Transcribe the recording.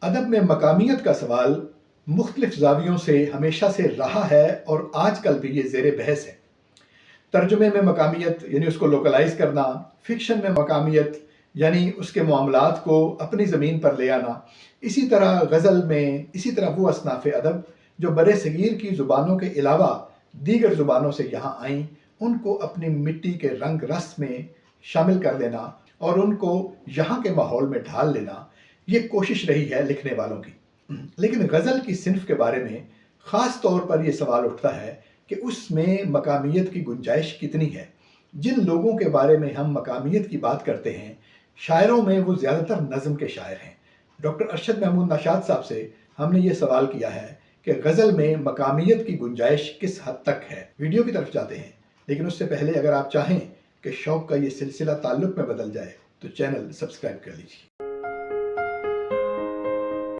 ادب میں مقامیت کا سوال مختلف زاویوں سے ہمیشہ سے رہا ہے اور آج کل بھی یہ زیر بحث ہے۔ ترجمے میں مقامیت یعنی اس کو لوکلائز کرنا، فکشن میں مقامیت یعنی اس کے معاملات کو اپنی زمین پر لے آنا، اسی طرح غزل میں، اسی طرح وہ اصناف ادب جو برِ صغیر کی زبانوں کے علاوہ دیگر زبانوں سے یہاں آئیں، ان کو اپنی مٹی کے رنگ رس میں شامل کر لینا اور ان کو یہاں کے ماحول میں ڈھال لینا، یہ کوشش رہی ہے لکھنے والوں کی۔ لیکن غزل کی صنف کے بارے میں خاص طور پر یہ سوال اٹھتا ہے کہ اس میں مقامیت کی گنجائش کتنی ہے۔ جن لوگوں کے بارے میں ہم مقامیت کی بات کرتے ہیں، شاعروں میں وہ زیادہ تر نظم کے شاعر ہیں۔ ڈاکٹر ارشد محمود نشاط صاحب سے ہم نے یہ سوال کیا ہے کہ غزل میں مقامیت کی گنجائش کس حد تک ہے۔ ویڈیو کی طرف جاتے ہیں، لیکن اس سے پہلے اگر آپ چاہیں کہ شوق کا یہ سلسلہ تعلق میں بدل جائے تو چینل سبسکرائب کر لیجیے۔